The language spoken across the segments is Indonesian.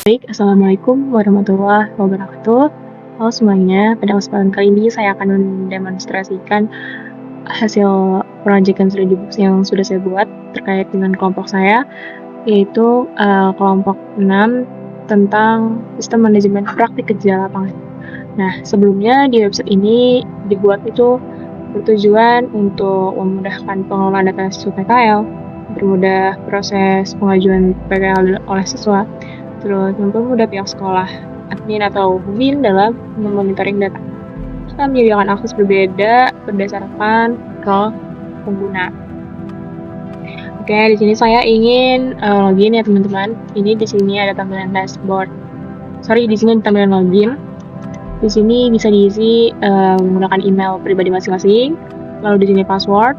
Baik, assalamualaikum warahmatullahi wabarakatuh. Halo semuanya, pada kesempatan kali ini saya akan mendemonstrasikan hasil proyek yang sudah saya buat terkait dengan kelompok saya, yaitu kelompok 6 tentang sistem manajemen praktik kerja lapangan. Nah, sebelumnya di website ini dibuat itu bertujuan untuk memudahkan pengelolaan data siswa PKL, mempermudah proses pengajuan PKL oleh siswa, terus mempermudah pihak sekolah, admin atau BIN dalam memonitoring data. Kita menyediakan akses berbeda berdasarkan role pengguna. Oke, di sini saya ingin login ya teman-teman. Ini di sini ada tampilan dashboard. Di sini ada tampilan login. Di sini bisa diisi menggunakan email pribadi masing-masing. Lalu di sini password.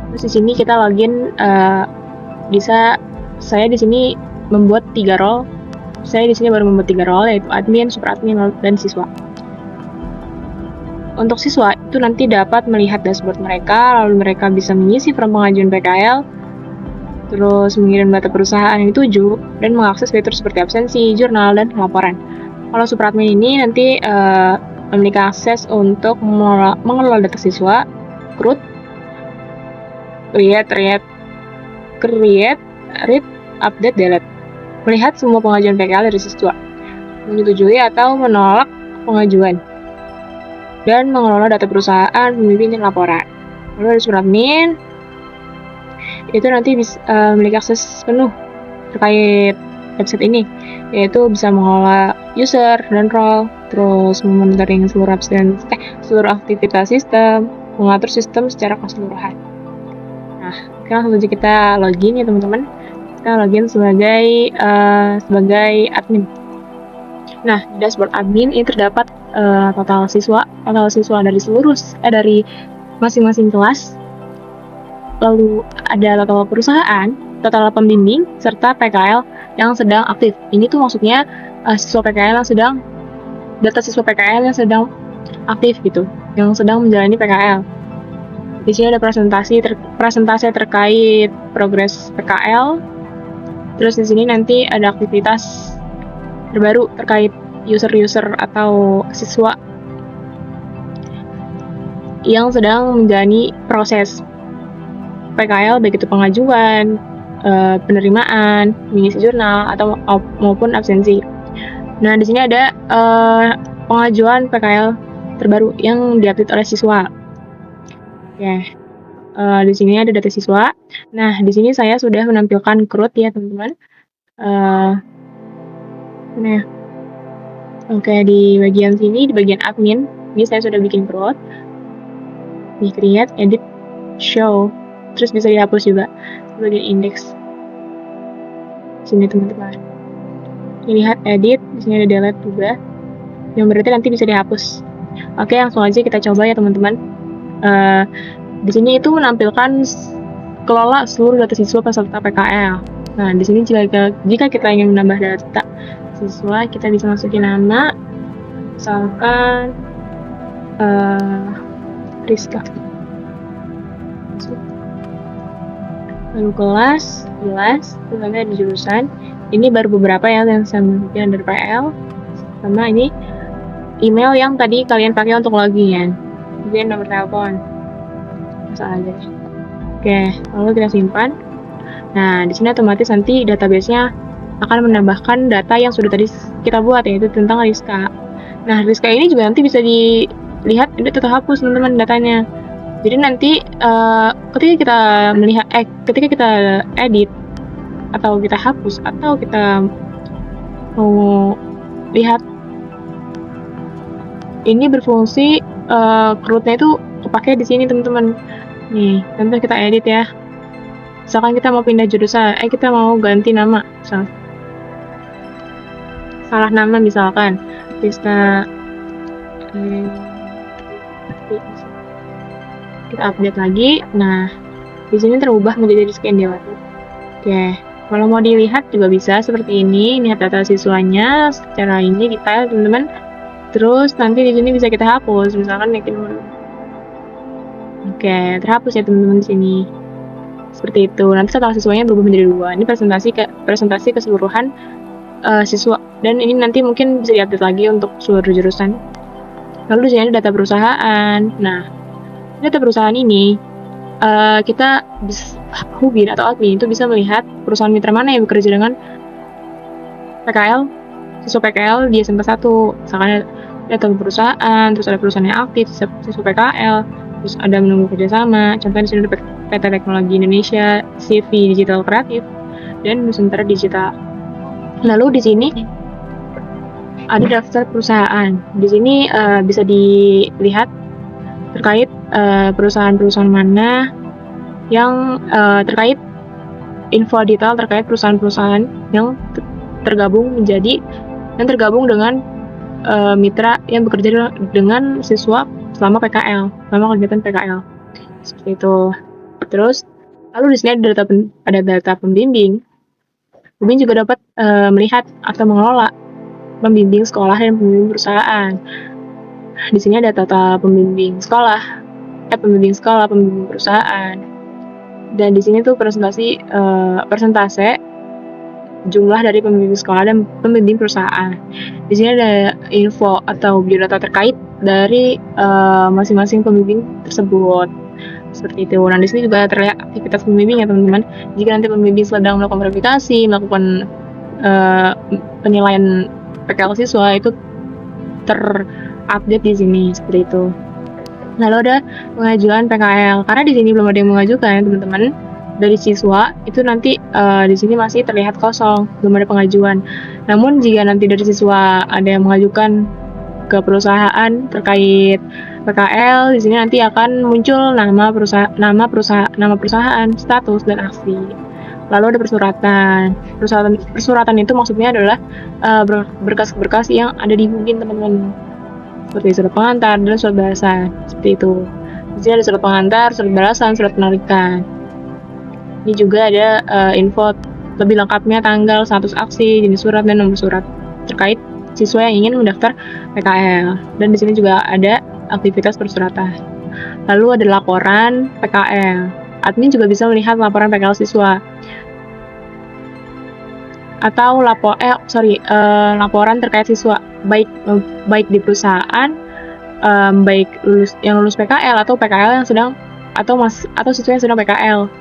Terus di sini kita login saya di sini membuat 3 role. Saya di sini baru membuat 3 role, yaitu admin, super admin, dan siswa. Untuk siswa itu nanti dapat melihat dashboard mereka, lalu mereka bisa mengisi form pengajuan PKL, terus mengirim data perusahaan yang dituju, dan mengakses fitur seperti absensi, jurnal, dan laporan. Kalau super admin ini nanti memiliki akses untuk mengelola data siswa, create, read, update, delete. Melihat semua pengajuan PKL dari siswa, menyetujui atau menolak pengajuan, dan mengelola data perusahaan, pembimbing, dan laporan. Lalu dari super admin, itu nanti bisa memiliki akses penuh terkait website ini, yaitu bisa mengelola user dan role, terus memonitoring seluruh aktivitas sistem, mengatur sistem secara keseluruhan. Nah, langsung saja kita login ya teman-teman. Kita login sebagai admin. Nah, di dashboard admin ini terdapat total siswa dari masing-masing kelas. Lalu ada total perusahaan, total pembimbing, serta PKL yang sedang aktif. Ini tuh maksudnya data siswa PKL yang sedang aktif gitu, yang sedang menjalani PKL. Di sini ada presentasi terkait progres PKL. Terus di sini nanti ada aktivitas terbaru terkait user atau siswa yang sedang menjalani proses PKL, baik itu pengajuan, penerimaan, mengisi jurnal, atau maupun absensi. Nah, di sini ada pengajuan PKL terbaru yang diupdate oleh siswa. Oke. Di sini ada data siswa. Nah, di sini saya sudah menampilkan CRUD ya, teman-teman. Nah, oke, di bagian sini, di bagian admin, ini saya sudah bikin CRUD. Di create, edit, show, terus bisa dihapus juga di bagian index. Sini teman-teman. Lihat edit, di sini ada delete juga. Yang berarti nanti bisa dihapus. Oke, langsung aja kita coba ya teman-teman. Di sini itu menampilkan kelola seluruh data siswa peserta PKL. Nah, di sini jika kita ingin menambah data siswa, kita bisa masukin nama, misalkan Rizka. Lalu kelas, terus ada di jurusan. Ini baru beberapa ya yang saya masukin dari PL. Sama ini email yang tadi kalian pakai untuk login. Kemudian nomor telepon. Masalah aja. Oke, lalu kita simpan. Nah, di sini otomatis nanti database-nya akan menambahkan data yang sudah tadi kita buat, yaitu tentang Rizka. Nah, Rizka ini juga nanti bisa dilihat udah terhapus teman-teman datanya. Jadi nanti ketika kita edit atau kita hapus atau kita mau lihat, ini berfungsi CRUD-nya itu kepake di sini teman-teman. Nih, contoh kita edit ya. Misalkan kita mau pindah jurusan, kita mau ganti nama, salah nama misalkan, kita update lagi. Nah, di sini terubah menjadi Rizky Indiawati. Oke, kalau mau dilihat juga bisa seperti ini. Lihat data siswanya secara ini detail teman-teman. Terus nanti di sini bisa kita hapus, misalkan Oke, terhapus ya teman-teman di sini. Seperti itu. Nanti total siswanya berubah menjadi 2. Ini presentasi keseluruhan siswa, dan ini nanti mungkin bisa diupdate lagi untuk seluruh jurusan. Lalu di sini ada data perusahaan. Nah, data perusahaan ini kita Hubin atau admin itu bisa melihat perusahaan mitra mana yang bekerja dengan PKL, siswa PKL di SMP 1. Misalkan ada data perusahaan, terus ada perusahaan yang aktif, siswa PKL, terus ada menunggu kerjasama. Contohnya di sini ada PT Teknologi Indonesia, CV Digital Kreatif, dan Nusantara Digital. Lalu di sini ada daftar perusahaan. Di sini bisa dilihat terkait perusahaan-perusahaan mana yang terkait info detail terkait perusahaan-perusahaan yang tergabung dengan mitra yang bekerja dengan siswa selama kegiatan PKL. Seperti itu. Terus lalu di sini ada data pembimbing. Pembimbing juga dapat melihat atau mengelola pembimbing sekolah dan pembimbing perusahaan. Di sini ada data pembimbing sekolah, pembimbing perusahaan. Dan di sini tuh persentase jumlah dari pembimbing sekolah dan pembimbing perusahaan. Di sini ada info atau biodata terkait dari masing-masing pembimbing tersebut. Seperti itu. Nah, di sini juga terlihat aktivitas pembimbing ya teman-teman. Jika nanti pembimbing sedang melakukan verifikasi, melakukan penilaian PKL siswa, itu terupdate di sini seperti itu. Lalu ada pengajuan PKL. Karena di sini belum ada yang mengajukan, teman-teman. Dari siswa itu nanti di sini masih terlihat kosong, belum ada pengajuan. Namun jika nanti dari siswa ada yang mengajukan ke perusahaan terkait PKL, di sini nanti akan muncul nama perusahaan, status, dan aksi. Lalu ada persuratan. Persuratan itu maksudnya adalah berkas-berkas yang ada di Hubin, teman-teman. Seperti surat pengantar dan surat balasan. Seperti itu. Di sini ada surat pengantar, surat balasan, surat penarikan. Ini juga ada info lebih lengkapnya, tanggal, status aksi, jenis surat, dan nomor surat terkait siswa yang ingin mendaftar PKL. Dan di sini juga ada aktivitas persuratan. Lalu ada laporan PKL. Admin juga bisa melihat laporan PKL siswa atau laporan terkait siswa, baik di perusahaan, baik yang lulus PKL atau PKL yang sedang atau siswa yang sedang PKL.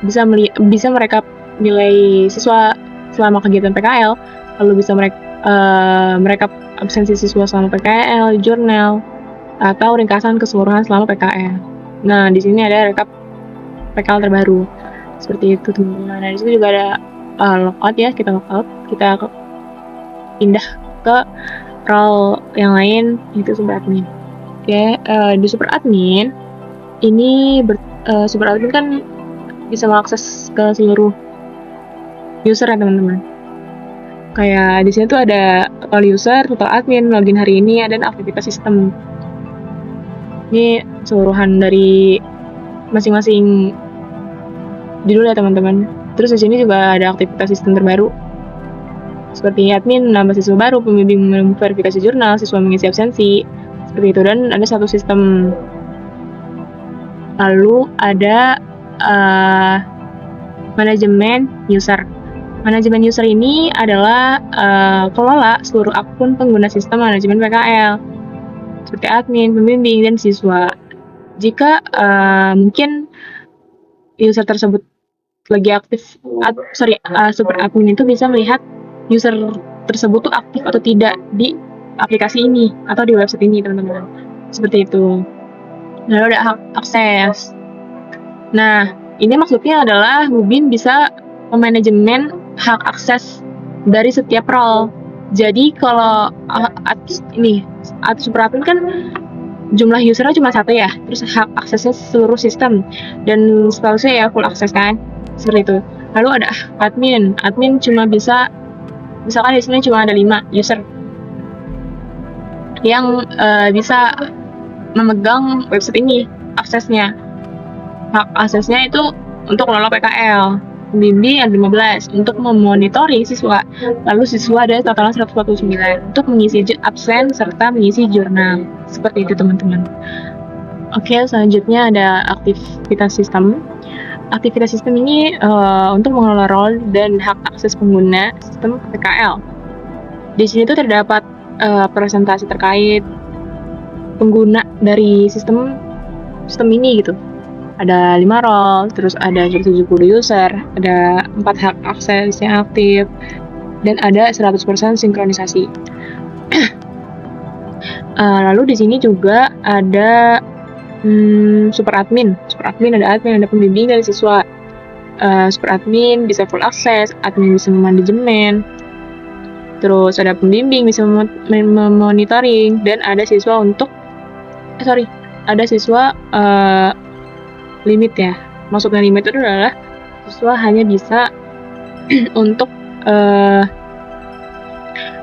Bisa mereka nilai siswa selama kegiatan PKL, lalu bisa mereka absensi siswa selama PKL, jurnal, atau ringkasan keseluruhan selama PKL. Nah, di sini ada rekap PKL terbaru. Seperti itu, teman-teman. Nah, di sini juga ada logout ya, kita pindah ke role yang lain, itu super admin. Oke, di super admin ini super admin kan bisa mengakses ke seluruh user ya teman-teman. Kayak di sini tuh ada total user, total admin, login hari ini, dan aktivitas sistem. Ini keseluruhan dari masing-masing judul ya teman-teman. Terus di sini juga ada aktivitas sistem terbaru. Seperti admin menambah siswa baru, pembimbing memverifikasi jurnal, siswa mengisi absensi. Seperti itu, dan ada satu sistem. Lalu ada manajemen user. Manajemen user ini adalah kelola seluruh akun pengguna sistem manajemen PKL, seperti admin, pembimbing, dan siswa. Jika mungkin user tersebut lagi aktif, super admin itu bisa melihat user tersebut tuh aktif atau tidak di aplikasi ini atau di website ini, teman-teman. Seperti itu. Lalu ada hak akses. Nah, ini maksudnya adalah Hubin bisa memanajemen hak akses dari setiap role. Jadi kalau super admin kan jumlah usernya cuma 1 ya, terus hak aksesnya seluruh sistem, dan statusnya ya full akses kan, seperti itu. Lalu ada admin cuma bisa, misalkan di sini cuma ada 5 user yang bisa memegang website ini aksesnya. Hak aksesnya itu untuk mengelola PKL. Pembimbing ada 15 untuk memonitoring siswa. Lalu siswa ada total 149 untuk mengisi absen serta mengisi jurnal. Seperti itu, teman-teman. Oke, selanjutnya ada aktivitas sistem. Aktivitas sistem ini untuk mengelola role dan hak akses pengguna sistem PKL. Di sini tuh terdapat presentasi terkait pengguna dari sistem ini gitu. Ada 5 role, terus ada 170 user, ada 4 hak akses yang aktif, dan ada 100% sinkronisasi. Lalu di sini juga ada super admin. Super admin ada pembimbing dari siswa. Super admin bisa full akses, admin bisa memanajemen, terus ada pembimbing bisa memonitoring, dan ada siswa untuk ada siswa limit ya. Maksudnya limit itu adalah siswa hanya bisa untuk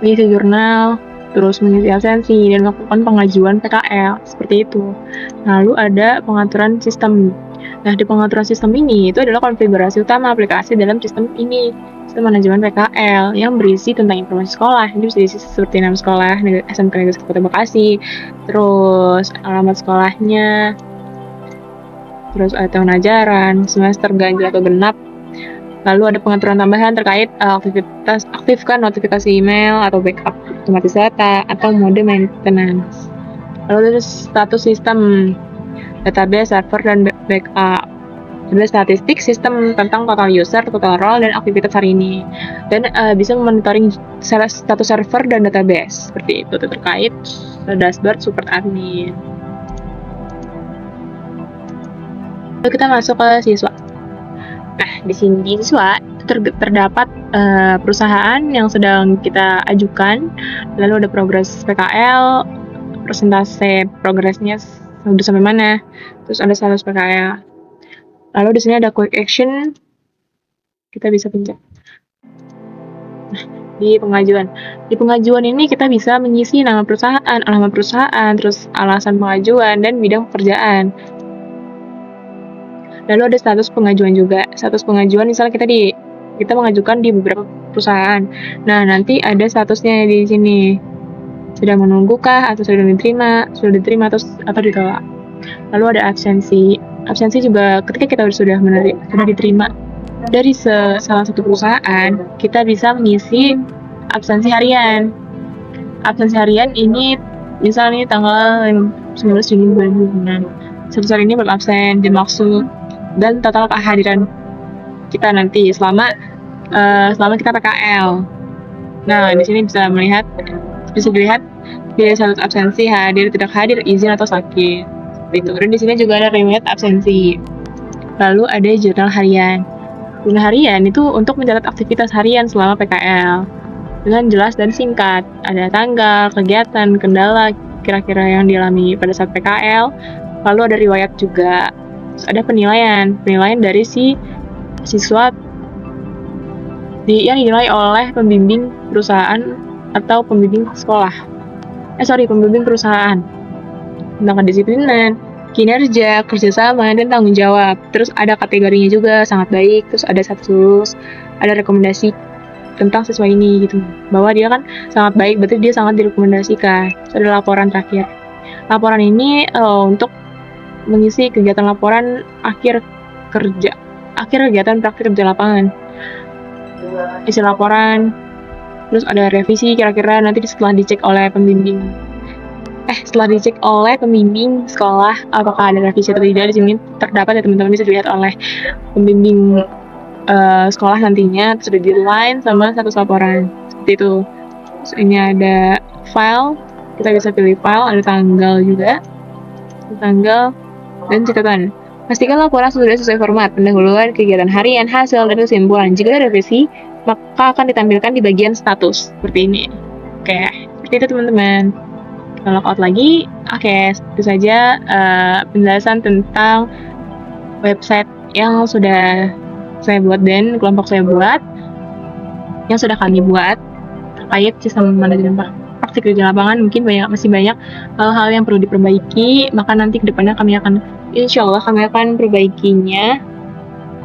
mengisi jurnal, terus mengisi absensi, dan melakukan pengajuan PKL, seperti itu. Lalu ada pengaturan sistem. Nah, di pengaturan sistem ini, itu adalah konfigurasi utama aplikasi dalam sistem ini, sistem manajemen PKL, yang berisi tentang informasi sekolah. Ini bisa diisi seperti nama sekolah, SMK Negeri Kabupaten Bekasi, terus alamat sekolahnya, terus ada tahun ajaran, semester ganjil atau genap. Lalu ada pengaturan tambahan terkait aktifkan notifikasi email atau backup otomatis data atau mode maintenance. Lalu ada status sistem, database, server, dan backup. Ada statistik sistem tentang total user, total role, dan aktivitas hari ini. Dan bisa memonitoring status server dan database. Seperti itu terkait dashboard support admin. Lalu kita masuk ke siswa. Nah, di sini di siswa terdapat perusahaan yang sedang kita ajukan, lalu ada progres PKL, persentase progresnya sudah sampai mana, terus ada status PKL. Lalu di sini ada quick action, kita bisa pencet. Nah, di pengajuan ini kita bisa mengisi nama perusahaan, alamat perusahaan, terus alasan pengajuan, dan bidang pekerjaan. Lalu ada status pengajuan juga. Status pengajuan misalnya kita mengajukan di beberapa perusahaan. Nah, nanti ada statusnya di sini. Sudah menunggukah atau sudah diterima atau ditolak. Lalu ada absensi. Absensi juga ketika kita sudah diterima dari salah satu perusahaan, kita bisa mengisi absensi harian. Absensi harian ini misalnya tanggal 19 Juni 2006. Sebesar ini berabsen dimaksud, dan total kehadiran kita nanti selama kita PKL. Nah, di sini bisa dilihat pilih status absensi, hadir, tidak hadir, izin atau sakit. Itu. Dan di sini juga ada remit absensi. Lalu ada jurnal harian. Jurnal harian itu untuk mencatat aktivitas harian selama PKL dengan jelas dan singkat. Ada tanggal, kegiatan, kendala kira-kira yang dialami pada saat PKL. Lalu ada riwayat juga. Terus ada penilaian dari si siswa yang dinilai oleh pembimbing perusahaan atau pembimbing sekolah. Pembimbing perusahaan tentang kedisiplinan, kinerja, kerjasama, dan tanggung jawab. Terus ada kategorinya juga, sangat baik. Terus ada status lulus, ada rekomendasi tentang siswa ini gitu, bahwa dia kan sangat baik, berarti dia sangat direkomendasikan. Terus ada laporan terakhir. Laporan ini untuk mengisi kegiatan laporan akhir kegiatan praktik kerja lapangan. Isi laporan, terus ada revisi kira-kira nanti setelah dicek oleh pembimbing sekolah apakah ada revisi atau tidak. Di sini terdapat ya teman-teman, bisa dilihat oleh pembimbing sekolah nantinya, sudah di-line sama status laporan seperti itu. Terus ini ada file, kita bisa pilih file, ada tanggal juga, dan catatan. Pastikan laporan sudah sesuai format, pendahuluan, kegiatan harian, hasil, dan kesimpulan. Jika ada revisi, maka akan ditampilkan di bagian status seperti ini. Oke, seperti itu teman-teman. Kita log out lagi. Oke, itu saja penjelasan tentang website yang sudah saya buat dan kelompok saya buat, yang sudah kami buat terkait sistem manajemen praktik kerja lapangan. Mungkin masih banyak hal-hal yang perlu diperbaiki, maka nanti kedepannya insya Allah kami akan perbaikinya.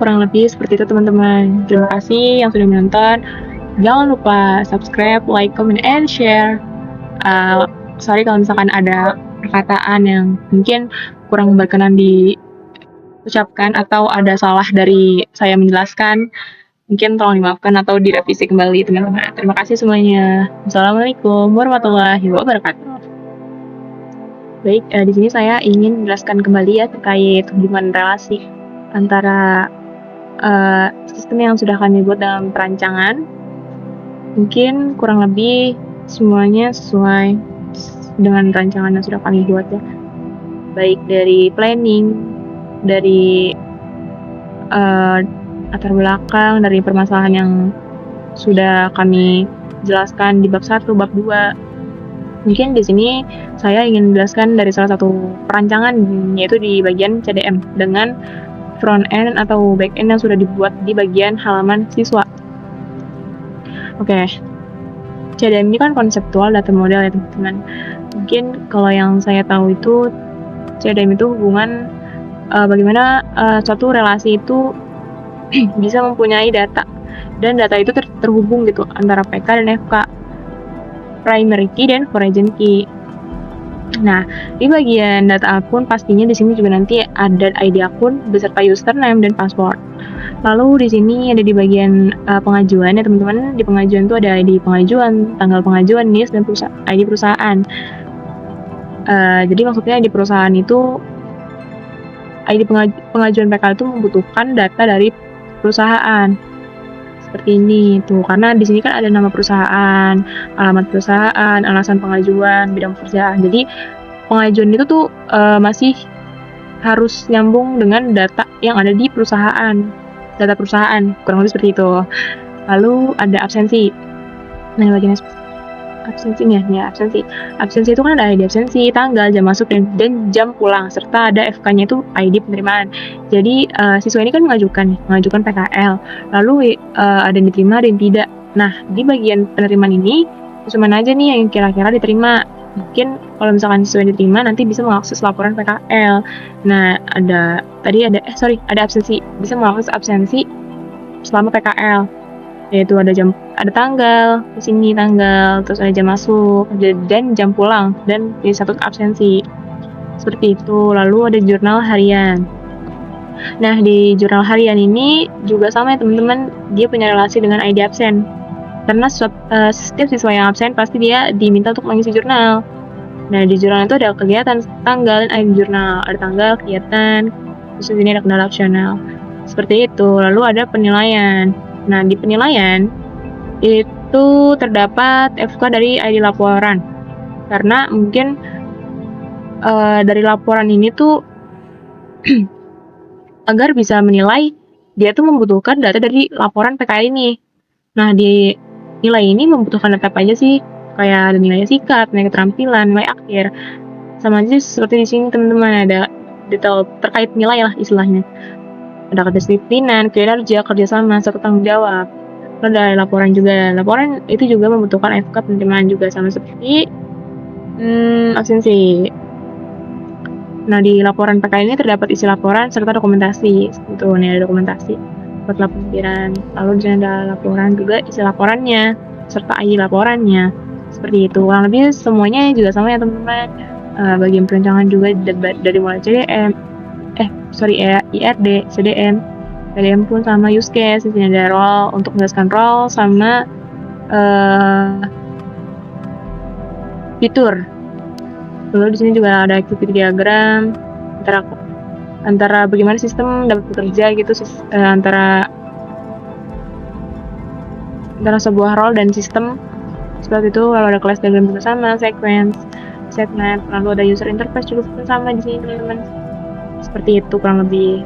Kurang lebih seperti itu teman-teman. Terima kasih yang sudah menonton. Jangan lupa subscribe, like, comment, and share. Sorry kalau misalkan ada perkataan yang mungkin kurang berkenan diucapkan atau ada salah dari saya menjelaskan, mungkin tolong dimaafkan atau direvisi kembali teman-teman. Terima kasih semuanya. Assalamualaikum warahmatullahi wabarakatuh. Baik, di sini saya ingin menjelaskan kembali ya terkait hubungan relasi antara sistem yang sudah kami buat dalam perancangan. Mungkin kurang lebih semuanya sesuai dengan rancangan yang sudah kami buat ya. Baik dari planning, dari latar belakang, dari permasalahan yang sudah kami jelaskan di bab 1, bab 2. Mungkin di sini saya ingin menjelaskan dari salah satu perancangan, yaitu di bagian CDM dengan front end atau back end yang sudah dibuat di bagian halaman siswa. Oke, CDM ini kan konseptual data model ya teman-teman. Mungkin kalau yang saya tahu itu CDM itu hubungan bagaimana suatu relasi itu bisa mempunyai data, dan data itu terhubung gitu antara PK dan FK, primary key dan foreign key. Nah, di bagian data akun pastinya di sini juga nanti ada ID akun beserta username dan password. Lalu di sini ada di bagian pengajuan ya teman-teman. Di pengajuan itu ada ID pengajuan, tanggal pengajuan, NIS, dan ID perusahaan. Jadi maksudnya di perusahaan itu ID pengajuan PK itu membutuhkan data dari perusahaan. Seperti ini tuh, karena di sini kan ada nama perusahaan, alamat perusahaan, alasan pengajuan, bidang pekerjaan. Jadi pengajuan itu tuh masih harus nyambung dengan data yang ada di perusahaan, data perusahaan, kurang lebih seperti itu. Lalu ada absensi. Nah, bagian absensinya ya, absensi itu kan ada ID absensi, tanggal, jam masuk, dan jam pulang, serta ada FK-nya itu ID penerimaan. Jadi siswa ini kan mengajukan PKL, lalu ada yang diterima, ada yang tidak. Nah, di bagian penerimaan ini cuma aja nih yang kira-kira diterima. Mungkin kalau misalkan siswa yang diterima nanti bisa mengakses laporan PKL. Nah, ada absensi, bisa mengakses absensi selama PKL, yaitu ada tanggal, di sini tanggal, terus ada jam masuk, dan jam pulang, dan di satu absensi. Seperti itu. Lalu ada jurnal harian. Nah, di jurnal harian ini juga sama ya teman-teman, dia punya relasi dengan ID absen. Karena setiap siswa yang absen pasti dia diminta untuk mengisi jurnal. Nah, di jurnal itu ada kegiatan, tanggal, dan ID jurnal. Ada tanggal, kegiatan, terus di sini ada kendala opsional. Seperti itu. Lalu ada penilaian. Nah, di penilaian itu terdapat FK dari ID laporan. Karena mungkin dari laporan ini tuh agar bisa menilai, dia tuh membutuhkan data dari laporan PKL ini. Nah, di nilai ini membutuhkan data apa aja sih? Kayak ada nilai sikap, nilai keterampilan, nilai akhir. Sama aja seperti di sini teman-teman, ada detail terkait nilai lah istilahnya. Ada kedisiplinan, kinerja, kerjasama, serta tanggung jawab. Lalu ada laporan juga. Laporan itu juga membutuhkan FK penerimaan juga, sama seperti absensi. Nah, di laporan PK ini terdapat isi laporan serta dokumentasi. Itu nih ada dokumentasi buat laporan. Lalu di sini ada laporan juga, isi laporannya serta ID laporannya. Seperti itu. Kurang lebih semuanya juga sama ya teman-teman. Bagian perencanaan juga dari mulai IRD, CDM, PDM pun sama use case. Di sini ada role untuk menjelaskan role sama fitur. Lalu di sini juga ada activity diagram antara bagaimana sistem dapat bekerja gitu, antara sebuah role dan sistem seperti itu. Lalu ada class diagram juga sama, sequence, set map, lalu ada user interface juga sama di sini teman-teman. Seperti itu kurang lebih.